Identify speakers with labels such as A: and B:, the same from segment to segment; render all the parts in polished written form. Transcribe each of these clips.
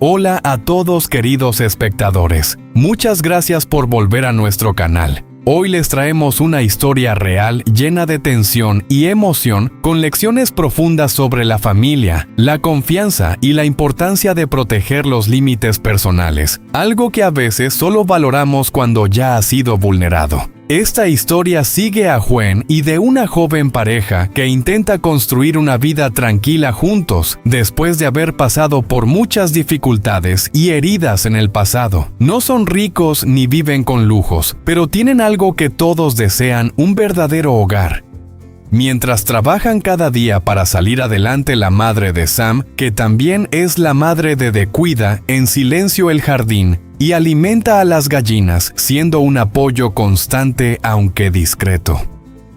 A: Hola a todos queridos espectadores. Muchas gracias por volver a nuestro canal. Hoy les traemos una historia real llena de tensión y emoción con lecciones profundas sobre la familia, la confianza y la importancia de proteger los límites personales, algo que a veces solo valoramos cuando ya ha sido vulnerado. Esta historia sigue a Gwen y de una joven pareja que intenta construir una vida tranquila juntos después de haber pasado por muchas dificultades y heridas en el pasado. No son ricos ni viven con lujos, pero tienen algo que todos desean: un verdadero hogar. Mientras trabajan cada día para salir adelante, la madre de Sam, que también es la madre de Dee, cuida en silencio el jardín y alimenta a las gallinas, siendo un apoyo constante aunque discreto.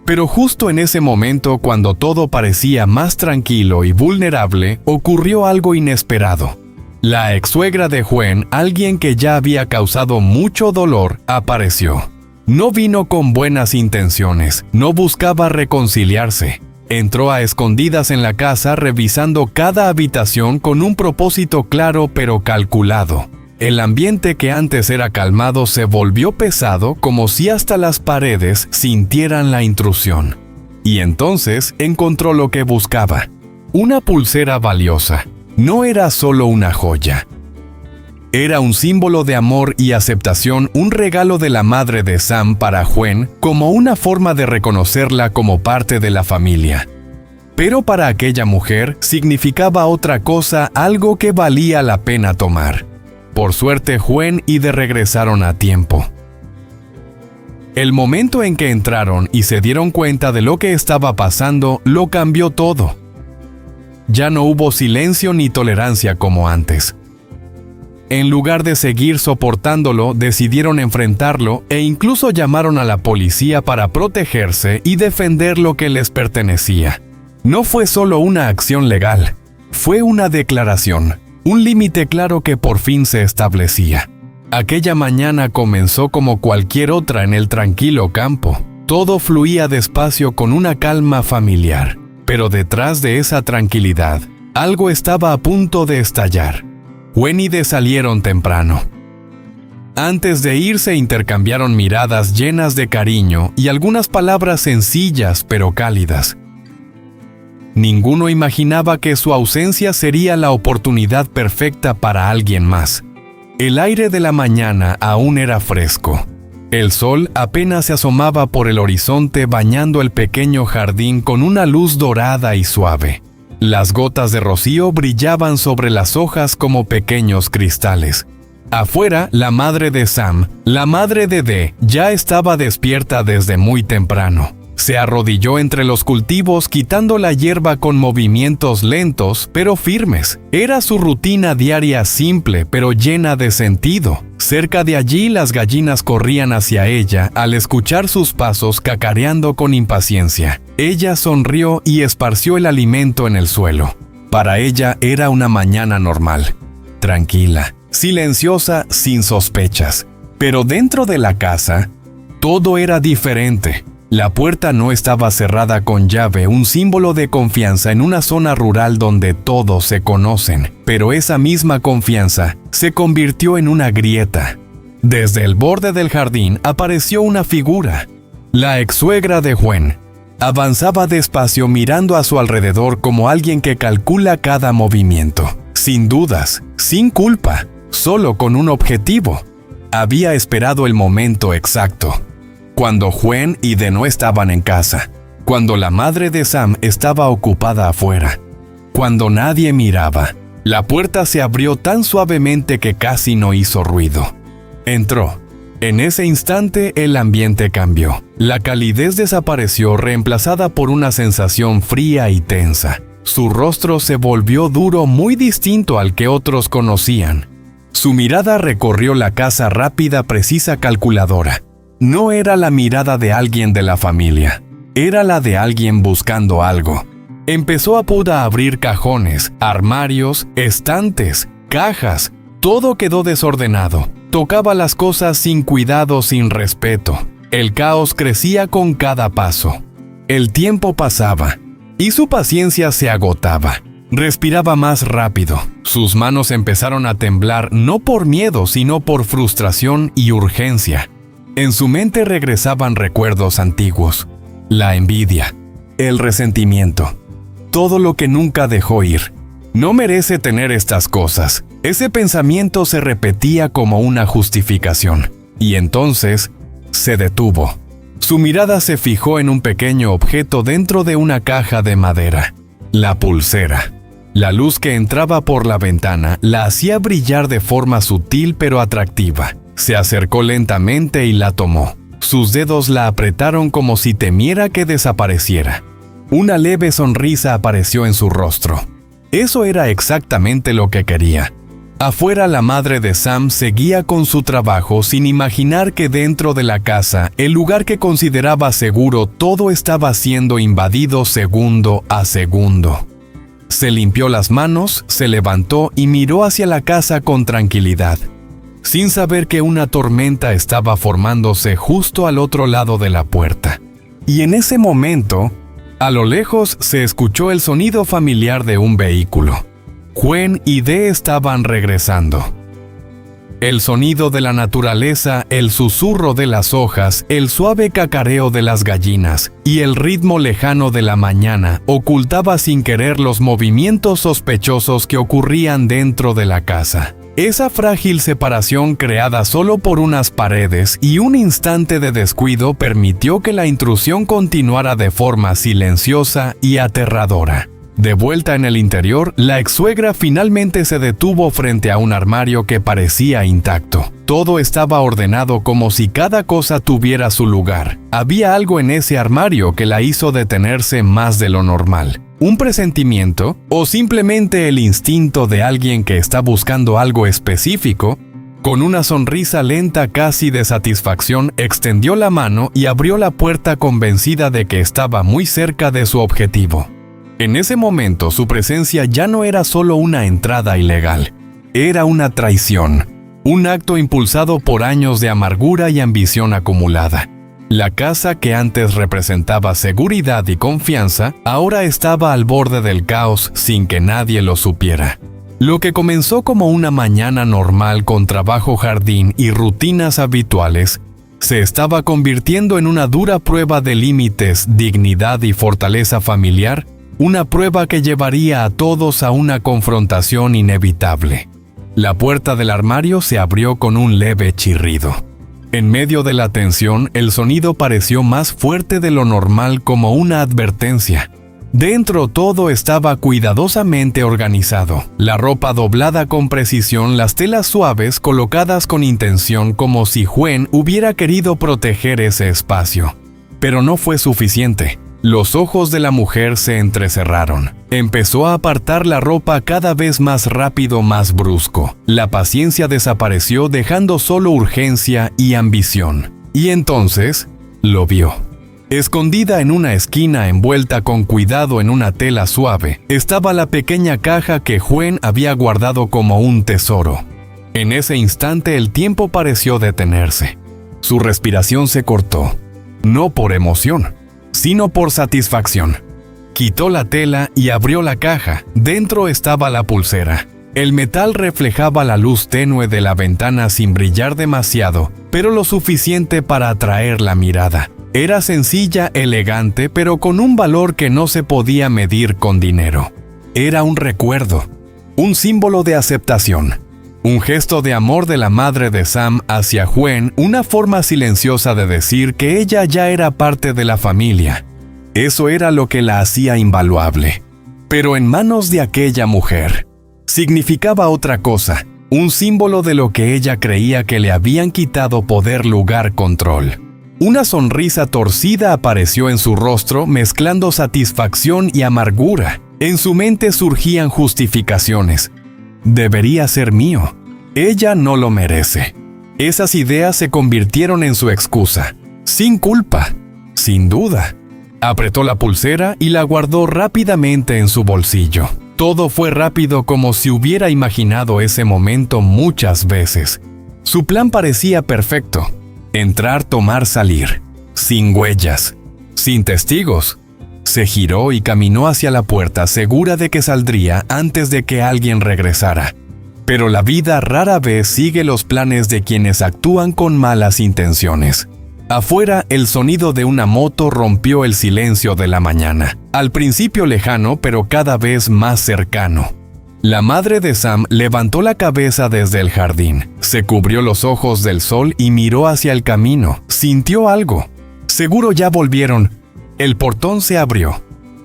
A: Pero justo en ese momento, cuando todo parecía más tranquilo y vulnerable, ocurrió algo inesperado. La ex-suegra de Gwen, alguien que ya había causado mucho dolor, apareció. No vino con buenas intenciones, no buscaba reconciliarse. Entró a escondidas en la casa, revisando cada habitación con un propósito claro pero calculado. El ambiente que antes era calmado se volvió pesado, como si hasta las paredes sintieran la intrusión. Y entonces encontró lo que buscaba: una pulsera valiosa. No era solo una joya. Era un símbolo de amor y aceptación, un regalo de la madre de Sam para Gwen, como una forma de reconocerla como parte de la familia. Pero para aquella mujer significaba otra cosa, algo que valía la pena tomar. Por suerte, Gwen y Dee regresaron a tiempo. El momento en que entraron y se dieron cuenta de lo que estaba pasando, lo cambió todo. Ya no hubo silencio ni tolerancia como antes. En lugar de seguir soportándolo, decidieron enfrentarlo e incluso llamaron a la policía para protegerse y defender lo que les pertenecía. No fue solo una acción legal, fue una declaración, un límite claro que por fin se establecía. Aquella mañana comenzó como cualquier otra en el tranquilo campo. Todo fluía despacio con una calma familiar, pero detrás de esa tranquilidad, algo estaba a punto de estallar. Gwen y Dee salieron temprano. Antes de irse, intercambiaron miradas llenas de cariño y algunas palabras sencillas pero cálidas. Ninguno imaginaba que su ausencia sería la oportunidad perfecta para alguien más. El aire de la mañana aún era fresco. El sol apenas se asomaba por el horizonte, bañando el pequeño jardín con una luz dorada y suave. Las gotas de rocío brillaban sobre las hojas como pequeños cristales. Afuera, la madre de Sam, la madre de Dee, ya estaba despierta desde muy temprano. Se arrodilló entre los cultivos, quitando la hierba con movimientos lentos pero firmes. Era su rutina diaria, simple pero llena de sentido. Cerca de allí, las gallinas corrían hacia ella al escuchar sus pasos, cacareando con impaciencia. Ella sonrió y esparció el alimento en el suelo. Para ella era una mañana normal, tranquila, silenciosa, sin sospechas. Pero dentro de la casa, todo era diferente. La puerta no estaba cerrada con llave, un símbolo de confianza en una zona rural donde todos se conocen. Pero esa misma confianza se convirtió en una grieta. Desde el borde del jardín apareció una figura, la ex-suegra de Gwen. Avanzaba despacio, mirando a su alrededor como alguien que calcula cada movimiento. Sin dudas, sin culpa, solo con un objetivo. Había esperado el momento exacto. Cuando Gwen y Dee no estaban en casa, cuando la madre de Sam estaba ocupada afuera, cuando nadie miraba, la puerta se abrió tan suavemente que casi no hizo ruido. Entró. En ese instante el ambiente cambió. La calidez desapareció, reemplazada por una sensación fría y tensa. Su rostro se volvió duro, muy distinto al que otros conocían. Su mirada recorrió la casa rápida, precisa, calculadora. No era la mirada de alguien de la familia, era la de alguien buscando algo. Empezó a abrir cajones, armarios, estantes, cajas. Todo quedó desordenado. Tocaba las cosas sin cuidado, sin respeto. El caos crecía con cada paso. El tiempo pasaba y su paciencia se agotaba. Respiraba más rápido. Sus manos empezaron a temblar no por miedo, sino por frustración y urgencia. En su mente regresaban recuerdos antiguos, la envidia, el resentimiento, todo lo que nunca dejó ir. No merece tener estas cosas. Ese pensamiento se repetía como una justificación. Y entonces se detuvo. Su mirada se fijó en un pequeño objeto dentro de una caja de madera. La pulsera. La luz que entraba por la ventana la hacía brillar de forma sutil pero atractiva. Se acercó lentamente y la tomó. Sus dedos la apretaron como si temiera que desapareciera. Una leve sonrisa apareció en su rostro. Eso era exactamente lo que quería. Afuera, la madre de Sam seguía con su trabajo sin imaginar que dentro de la casa, el lugar que consideraba seguro, todo estaba siendo invadido segundo a segundo. Se limpió las manos, se levantó y miró hacia la casa con tranquilidad, sin saber que una tormenta estaba formándose justo al otro lado de la puerta. Y en ese momento, a lo lejos se escuchó el sonido familiar de un vehículo. Gwen y Dee estaban regresando. El sonido de la naturaleza, el susurro de las hojas, el suave cacareo de las gallinas y el ritmo lejano de la mañana ocultaba sin querer los movimientos sospechosos que ocurrían dentro de la casa. Esa frágil separación creada solo por unas paredes y un instante de descuido permitió que la intrusión continuara de forma silenciosa y aterradora. De vuelta en el interior, la ex-suegra finalmente se detuvo frente a un armario que parecía intacto. Todo estaba ordenado como si cada cosa tuviera su lugar. Había algo en ese armario que la hizo detenerse más de lo normal. ¿Un presentimiento? ¿O simplemente el instinto de alguien que está buscando algo específico? Con una sonrisa lenta casi de satisfacción, extendió la mano y abrió la puerta convencida de que estaba muy cerca de su objetivo. En ese momento, su presencia ya no era solo una entrada ilegal. Era una traición, un acto impulsado por años de amargura y ambición acumulada. La casa que antes representaba seguridad y confianza, ahora estaba al borde del caos sin que nadie lo supiera. Lo que comenzó como una mañana normal con trabajo, jardín y rutinas habituales, se estaba convirtiendo en una dura prueba de límites, dignidad y fortaleza familiar, una prueba que llevaría a todos a una confrontación inevitable. La puerta del armario se abrió con un leve chirrido. En medio de la tensión, el sonido pareció más fuerte de lo normal, como una advertencia. Dentro todo estaba cuidadosamente organizado. La ropa doblada con precisión, las telas suaves colocadas con intención, como si Gwen hubiera querido proteger ese espacio. Pero no fue suficiente. Los ojos de la mujer se entrecerraron. Empezó a apartar la ropa cada vez más rápido, más brusco. La paciencia desapareció, dejando solo urgencia y ambición. Y entonces, lo vio. Escondida en una esquina, envuelta con cuidado en una tela suave, estaba la pequeña caja que Gwen había guardado como un tesoro. En ese instante el tiempo pareció detenerse. Su respiración se cortó, no por emoción, sino por satisfacción. Quitó la tela y abrió la caja. Dentro estaba la pulsera. El metal reflejaba la luz tenue de la ventana sin brillar demasiado, pero lo suficiente para atraer la mirada. Era sencilla, elegante, pero con un valor que no se podía medir con dinero. Era un recuerdo, un símbolo de aceptación, un gesto de amor de la madre de Sam hacia Gwen, una forma silenciosa de decir que ella ya era parte de la familia. Eso era lo que la hacía invaluable. Pero en manos de aquella mujer, significaba otra cosa, un símbolo de lo que ella creía que le habían quitado: poder, lugar, control. Una sonrisa torcida apareció en su rostro, mezclando satisfacción y amargura. En su mente surgían justificaciones. Debería ser mío. Ella no lo merece. Esas ideas se convirtieron en su excusa. Sin culpa, sin duda. Apretó la pulsera y la guardó rápidamente en su bolsillo. Todo fue rápido, como si hubiera imaginado ese momento muchas veces. Su plan parecía perfecto. Entrar, tomar, salir. Sin huellas. Sin testigos. Se giró y caminó hacia la puerta, segura de que saldría antes de que alguien regresara. Pero la vida rara vez sigue los planes de quienes actúan con malas intenciones. Afuera, el sonido de una moto rompió el silencio de la mañana. Al principio lejano, pero cada vez más cercano. La madre de Sam levantó la cabeza desde el jardín, se cubrió los ojos del sol y miró hacia el camino. Sintió algo. Seguro ya volvieron. El portón se abrió.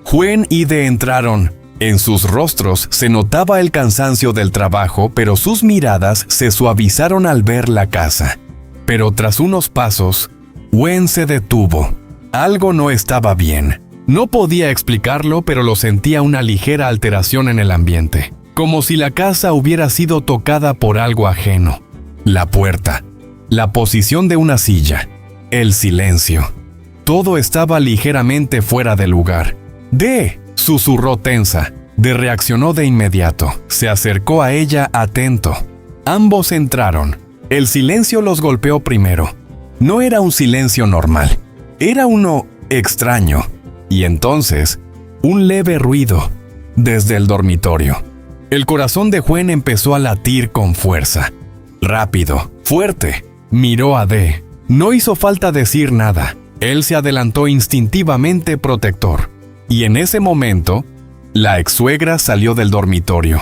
A: Gwen y Dee entraron. En sus rostros se notaba el cansancio del trabajo, pero sus miradas se suavizaron al ver la casa. Pero tras unos pasos, Gwen se detuvo. Algo no estaba bien. No podía explicarlo, pero lo sentía una ligera alteración en el ambiente, como si la casa hubiera sido tocada por algo ajeno. La puerta, la posición de una silla, el silencio. Todo estaba ligeramente fuera de lugar. «Dee», susurró tensa. Dee reaccionó de inmediato. Se acercó a ella atento. Ambos entraron. El silencio los golpeó primero. No era un silencio normal. Era uno extraño. Y entonces, un leve ruido desde el dormitorio. El corazón de Gwen empezó a latir con fuerza. Rápido, fuerte. Miró a Dee. No hizo falta decir nada. Él se adelantó instintivamente protector. Y en ese momento, la ex-suegra salió del dormitorio.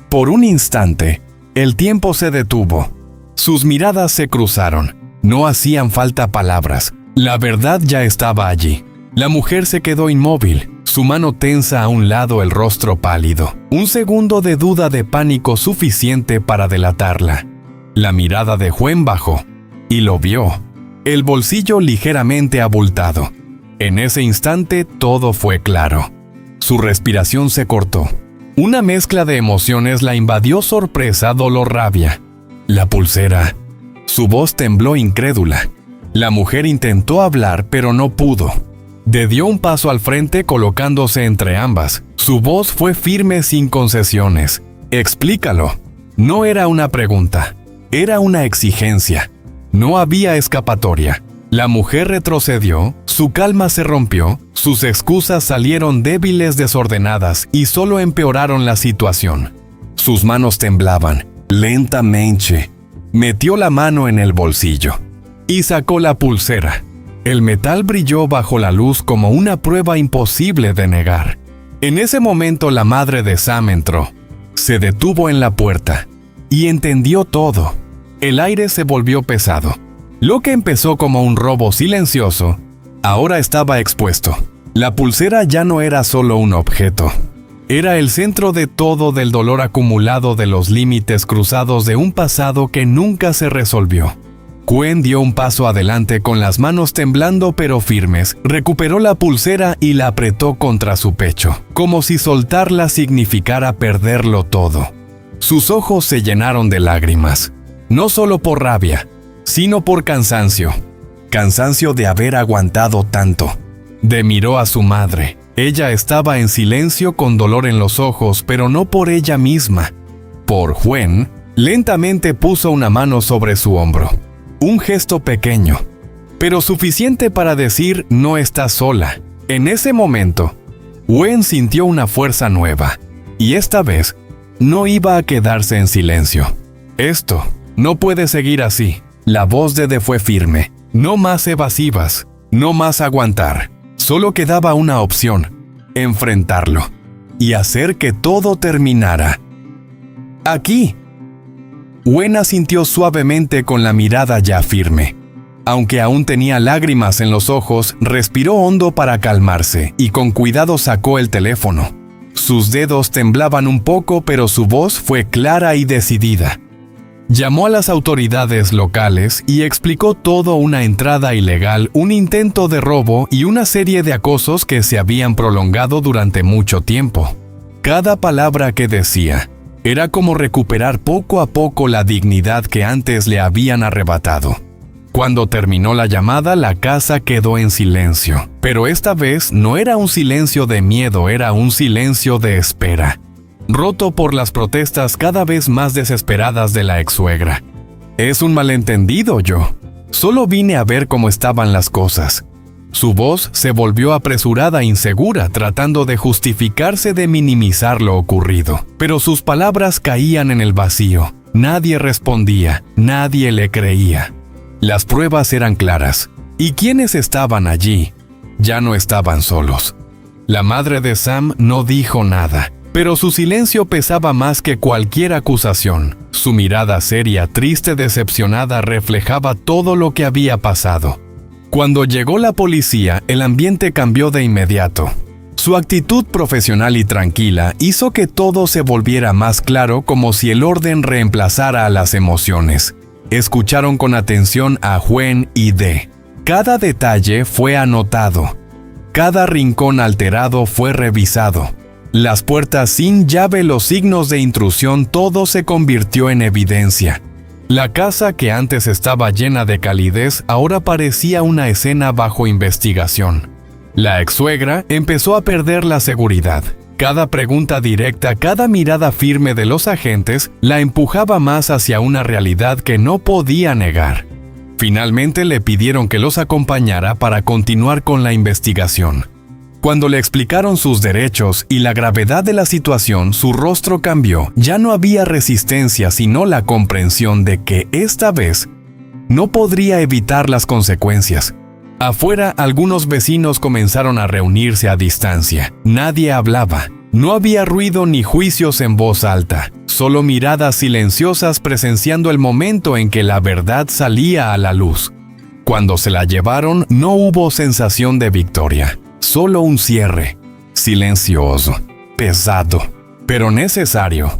A: Por un instante, el tiempo se detuvo. Sus miradas se cruzaron. No hacían falta palabras. La verdad ya estaba allí. La mujer se quedó inmóvil, su mano tensa a un lado, el rostro pálido. Un segundo de duda, de pánico suficiente para delatarla. La mirada de Gwen bajó y lo vio. El bolsillo ligeramente abultado. En ese instante todo fue claro. Su respiración se cortó. Una mezcla de emociones la invadió: sorpresa, dolor, rabia. La pulsera. Su voz tembló incrédula. La mujer intentó hablar, pero no pudo. Dee dio un paso al frente, colocándose entre ambas. Su voz fue firme, sin concesiones. «Explícalo». No era una pregunta, era una exigencia. No había escapatoria. La mujer retrocedió, su calma se rompió, sus excusas salieron débiles, desordenadas, y solo empeoraron la situación. Sus manos temblaban. Lentamente, metió la mano en el bolsillo y sacó la pulsera. El metal brilló bajo la luz como una prueba imposible de negar. En ese momento la madre de Sam entró. Se detuvo en la puerta y entendió todo. El aire se volvió pesado. Lo que empezó como un robo silencioso, ahora estaba expuesto. La pulsera ya no era solo un objeto. Era el centro de todo, del dolor acumulado, de los límites cruzados de un pasado que nunca se resolvió. Gwen dio un paso adelante, con las manos temblando pero firmes. Recuperó la pulsera y la apretó contra su pecho, como si soltarla significara perderlo todo. Sus ojos se llenaron de lágrimas, no solo por rabia, sino por cansancio. Cansancio de haber aguantado tanto. Dee miró a su madre. Ella estaba en silencio, con dolor en los ojos, pero no por ella misma. Por Gwen. Lentamente puso una mano sobre su hombro. Un gesto pequeño, pero suficiente para decir: no estás sola. En ese momento, Gwen sintió una fuerza nueva, y esta vez no iba a quedarse en silencio. Esto no puede seguir así. La voz de Dee fue firme. No más evasivas, no más aguantar. Solo quedaba una opción: enfrentarlo y hacer que todo terminara. Aquí. Gwen asintió suavemente, con la mirada ya firme. Aunque aún tenía lágrimas en los ojos, respiró hondo para calmarse y con cuidado sacó el teléfono. Sus dedos temblaban un poco, pero su voz fue clara y decidida. Llamó a las autoridades locales y explicó todo: una entrada ilegal, un intento de robo y una serie de acosos que se habían prolongado durante mucho tiempo. Cada palabra que decía era como recuperar poco a poco la dignidad que antes le habían arrebatado. Cuando terminó la llamada, la casa quedó en silencio. Pero esta vez no era un silencio de miedo, era un silencio de espera, roto por las protestas cada vez más desesperadas de la ex-suegra. «Es un malentendido, yo. Solo vine a ver cómo estaban las cosas». Su voz se volvió apresurada e insegura, tratando de justificarse de minimizar lo ocurrido. Pero sus palabras caían en el vacío. Nadie respondía, nadie le creía. Las pruebas eran claras. ¿Y quiénes estaban allí? Ya no estaban solos. La madre de Sam no dijo nada, pero su silencio pesaba más que cualquier acusación. Su mirada seria, triste, decepcionada, reflejaba todo lo que había pasado. Cuando llegó la policía, el ambiente cambió de inmediato. Su actitud profesional y tranquila hizo que todo se volviera más claro, como si el orden reemplazara a las emociones. Escucharon con atención a Gwen y Dee. Cada detalle fue anotado. Cada rincón alterado fue revisado. Las puertas sin llave, los signos de intrusión, todo se convirtió en evidencia. La casa, que antes estaba llena de calidez, ahora parecía una escena bajo investigación. La ex-suegra empezó a perder la seguridad. Cada pregunta directa, cada mirada firme de los agentes la empujaba más hacia una realidad que no podía negar. Finalmente le pidieron que los acompañara para continuar con la investigación. Cuando le explicaron sus derechos y la gravedad de la situación, su rostro cambió. Ya no había resistencia, sino la comprensión de que esta vez no podría evitar las consecuencias. Afuera, algunos vecinos comenzaron a reunirse a distancia. Nadie hablaba. No había ruido ni juicios en voz alta, solo miradas silenciosas presenciando el momento en que la verdad salía a la luz. Cuando se la llevaron, no hubo sensación de victoria. Solo un cierre, silencioso, pesado, pero necesario.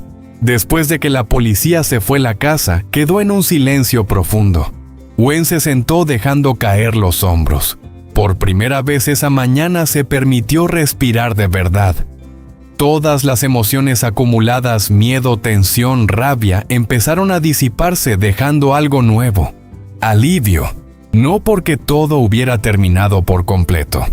A: Después de que la policía se fue, la casa quedó en un silencio profundo. Gwen se sentó dejando caer los hombros. Por primera vez esa mañana se permitió respirar de verdad. Todas las emociones acumuladas, miedo, tensión, rabia, empezaron a disiparse, dejando algo nuevo. Alivio. No porque todo hubiera terminado por completo,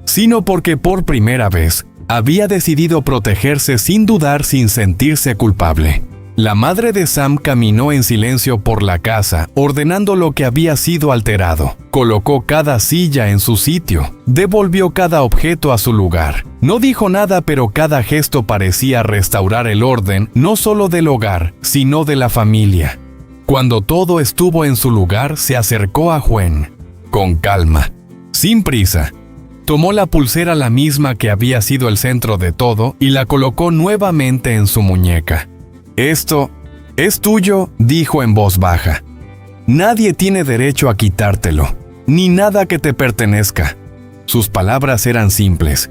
A: sino porque por primera vez había decidido protegerse sin dudar, sin sentirse culpable. La madre de Sam caminó en silencio por la casa, ordenando lo que había sido alterado. Colocó cada silla en su sitio, devolvió cada objeto a su lugar. No dijo nada, pero cada gesto parecía restaurar el orden, no solo del hogar, sino de la familia. Cuando todo estuvo en su lugar, se acercó a Gwen. Con calma, sin prisa, tomó la pulsera, la misma que había sido el centro de todo, y la colocó nuevamente en su muñeca. «Esto es tuyo», dijo en voz baja. «Nadie tiene derecho a quitártelo, ni nada que te pertenezca». Sus palabras eran simples,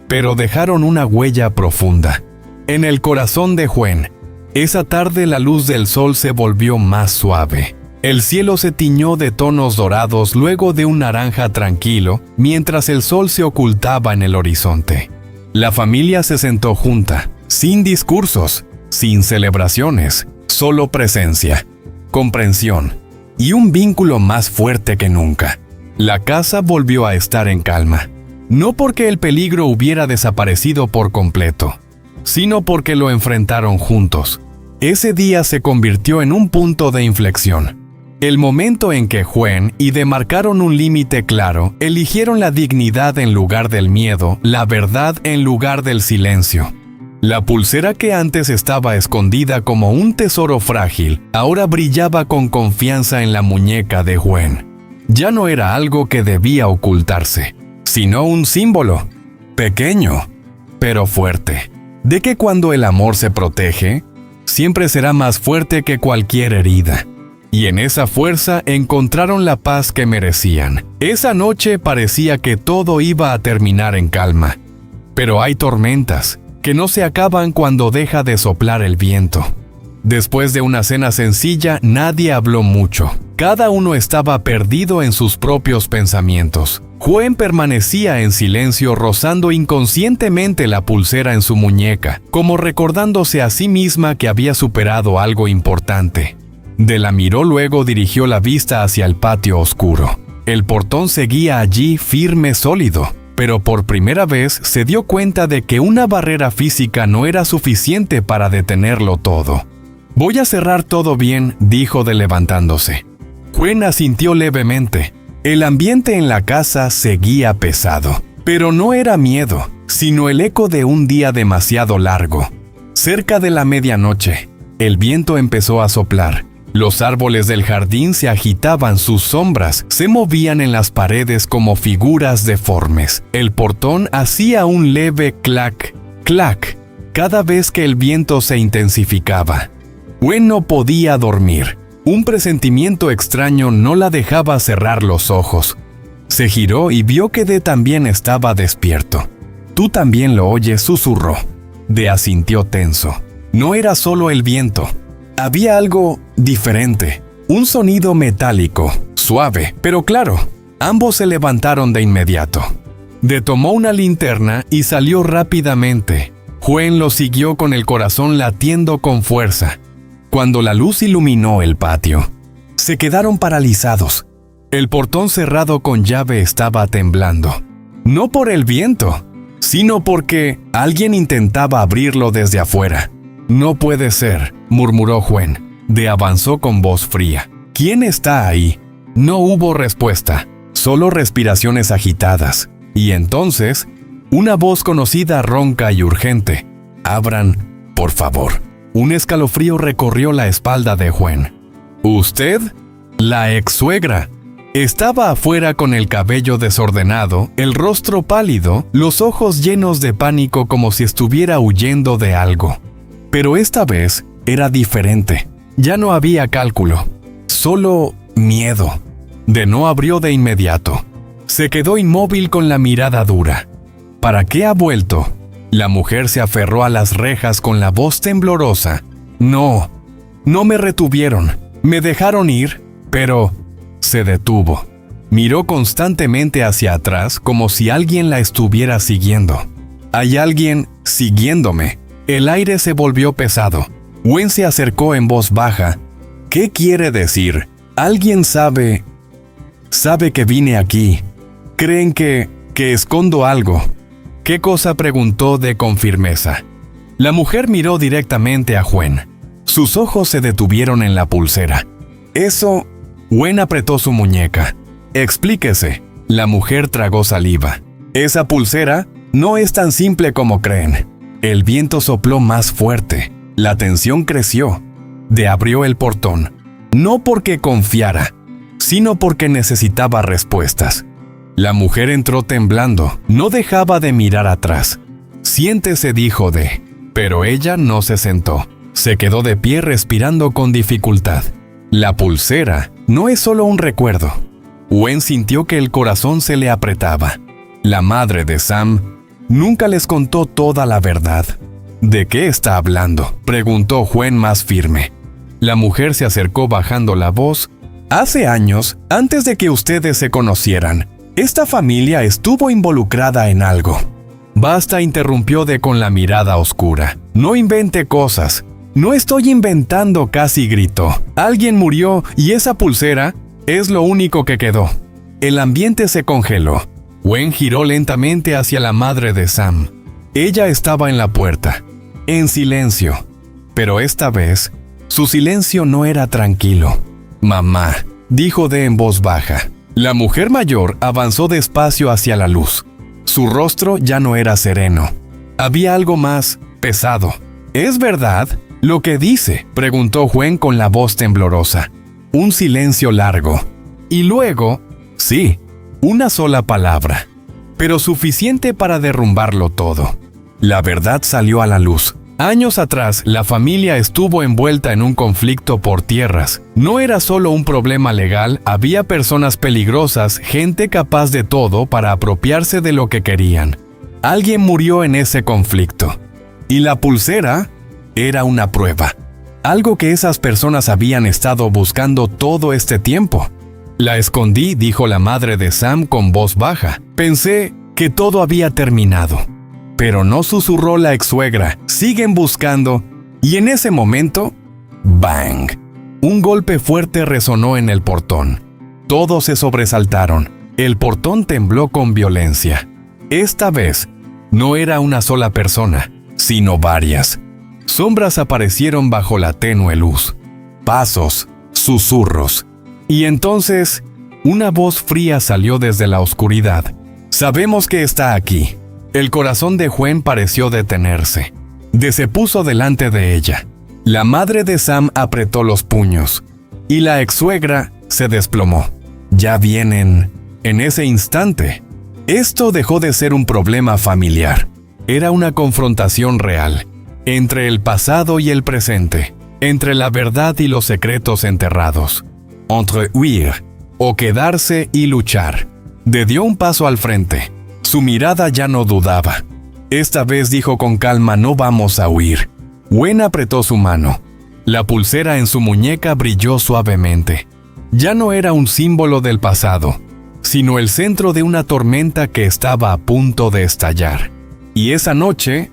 A: pero dejaron una huella profunda. En el corazón de Gwen, esa tarde la luz del sol se volvió más suave. El cielo se tiñó de tonos dorados, luego de un naranja tranquilo, mientras el sol se ocultaba en el horizonte. La familia se sentó junta, sin discursos, sin celebraciones, solo presencia, comprensión y un vínculo más fuerte que nunca. La casa volvió a estar en calma, no porque el peligro hubiera desaparecido por completo, sino porque lo enfrentaron juntos. Ese día se convirtió en un punto de inflexión. El momento en que Gwen y Dee marcaron un límite claro, eligieron la dignidad en lugar del miedo, la verdad en lugar del silencio. La pulsera que antes estaba escondida como un tesoro frágil, ahora brillaba con confianza en la muñeca de Gwen. Ya no era algo que debía ocultarse, sino un símbolo, pequeño, pero fuerte, de que cuando el amor se protege, siempre será más fuerte que cualquier herida. Y en esa fuerza encontraron la paz que merecían. Esa noche parecía que todo iba a terminar en calma. Pero hay tormentas que no se acaban cuando deja de soplar el viento. Después de una cena sencilla, nadie habló mucho. Cada uno estaba perdido en sus propios pensamientos. Gwen permanecía en silencio, rozando inconscientemente la pulsera en su muñeca, como recordándose a sí misma que había superado algo importante. Dee la miró, luego dirigió la vista hacia el patio oscuro. El portón seguía allí, firme, sólido, pero por primera vez se dio cuenta de que una barrera física no era suficiente para detenerlo todo. «Voy a cerrar todo bien», dijo Dee levantándose. Gwen asintió levemente. El ambiente en la casa seguía pesado, pero no era miedo, sino el eco de un día demasiado largo. Cerca de la medianoche, el viento empezó a soplar. Los árboles del jardín se agitaban, sus sombras se movían en las paredes como figuras deformes. El portón hacía un leve clac, clac, cada vez que el viento se intensificaba. Gwen no podía dormir. Un presentimiento extraño no la dejaba cerrar los ojos. Se giró y vio que Dee también estaba despierto. «Tú también lo oyes», susurró. Dee asintió tenso. No era solo el viento. Había algo diferente. Un sonido metálico, suave, pero claro. Ambos se levantaron de inmediato. Dee tomó una linterna y salió rápidamente. Gwen lo siguió con el corazón latiendo con fuerza. Cuando la luz iluminó el patio, se quedaron paralizados. El portón cerrado con llave estaba temblando. No por el viento, sino porque alguien intentaba abrirlo desde afuera. «No puede ser», murmuró Gwen. Dee avanzó con voz fría. «¿Quién está ahí?» No hubo respuesta, solo respiraciones agitadas. Y entonces, una voz conocida, ronca y urgente. «Abran, por favor». Un escalofrío recorrió la espalda de Gwen. «¿Usted?» La ex-suegra. Estaba afuera con el cabello desordenado, el rostro pálido, los ojos llenos de pánico como si estuviera huyendo de algo. Pero esta vez era diferente. Ya no había cálculo, solo miedo. Dee no abrió de inmediato. Se quedó inmóvil con la mirada dura. «¿Para qué ha vuelto?» La mujer se aferró a las rejas con la voz temblorosa. «No, no me retuvieron. Me dejaron ir, pero…» Se detuvo. Miró constantemente hacia atrás como si alguien la estuviera siguiendo. «Hay alguien siguiéndome». El aire se volvió pesado. Gwen se acercó en voz baja. «¿Qué quiere decir? Alguien sabe que vine aquí. Creen que escondo algo». «¿Qué cosa?», preguntó Dee con firmeza. La mujer miró directamente a Gwen. Sus ojos se detuvieron en la pulsera. «Eso…» Gwen apretó su muñeca. «Explíquese». La mujer tragó saliva. «Esa pulsera no es tan simple como creen». El viento sopló más fuerte. La tensión creció. Dee abrió el portón. No porque confiara, sino porque necesitaba respuestas. La mujer entró temblando. No dejaba de mirar atrás. «Siéntese», dijo Dee. Pero ella no se sentó. Se quedó de pie respirando con dificultad. La pulsera no es solo un recuerdo. Gwen sintió que el corazón se le apretaba. La madre de Sam nunca les contó toda la verdad. «¿De qué está hablando?», preguntó Gwen más firme. La mujer se acercó bajando la voz. «Hace años, antes de que ustedes se conocieran, esta familia estuvo involucrada en algo». «Basta», interrumpió Dee con la mirada oscura. «No invente cosas». «No estoy inventando», casi gritó. «Alguien murió y esa pulsera es lo único que quedó». El ambiente se congeló. Gwen giró lentamente hacia la madre de Sam. Ella estaba en la puerta, en silencio. Pero esta vez, su silencio no era tranquilo. «Mamá», dijo Dee en voz baja. La mujer mayor avanzó despacio hacia la luz. Su rostro ya no era sereno. Había algo más pesado. «¿Es verdad lo que dice?», preguntó Gwen con la voz temblorosa. Un silencio largo. Y luego, sí, una sola palabra, pero suficiente para derrumbarlo todo. La verdad salió a la luz. Años atrás, la familia estuvo envuelta en un conflicto por tierras. No era solo un problema legal, había personas peligrosas, gente capaz de todo para apropiarse de lo que querían. Alguien murió en ese conflicto. Y la pulsera era una prueba. Algo que esas personas habían estado buscando todo este tiempo. «La escondí», dijo la madre de Sam con voz baja. «Pensé que todo había terminado». «Pero no», susurró la ex-suegra. «Siguen buscando». Y en ese momento, ¡bang! Un golpe fuerte resonó en el portón. Todos se sobresaltaron. El portón tembló con violencia. Esta vez, no era una sola persona, sino varias. Sombras aparecieron bajo la tenue luz. Pasos, susurros. Y entonces, Una voz fría salió desde la oscuridad. «Sabemos que está aquí». El corazón de Gwen pareció detenerse. Se puso delante de ella. La madre de Sam apretó los puños y la ex-suegra se desplomó. «Ya vienen». En ese instante, esto dejó de ser un problema familiar. Era una confrontación real, entre el pasado y el presente, entre la verdad y los secretos enterrados. Entre huir o quedarse y luchar. Dio un paso al frente. Su mirada ya no dudaba. Esta vez dijo con calma: «No vamos a huir». Gwen apretó su mano. La pulsera en su muñeca brilló suavemente. Ya no era un símbolo del pasado, sino el centro de una tormenta que estaba a punto de estallar. Y esa noche,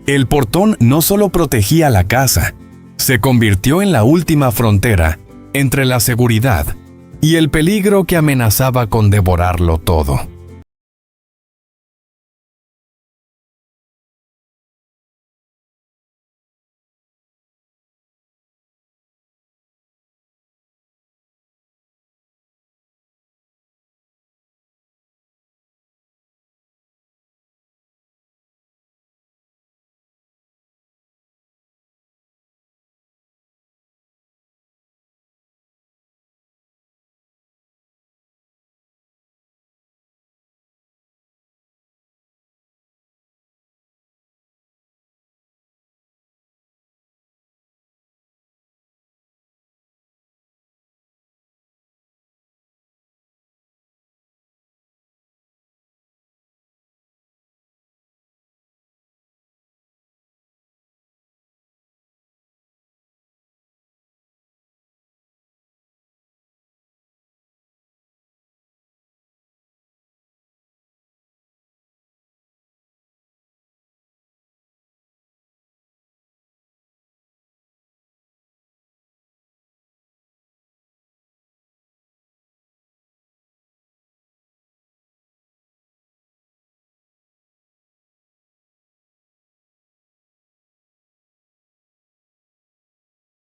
A: el portón no solo protegía la casa, se convirtió en la última frontera entre la seguridad y el peligro que amenazaba con devorarlo todo.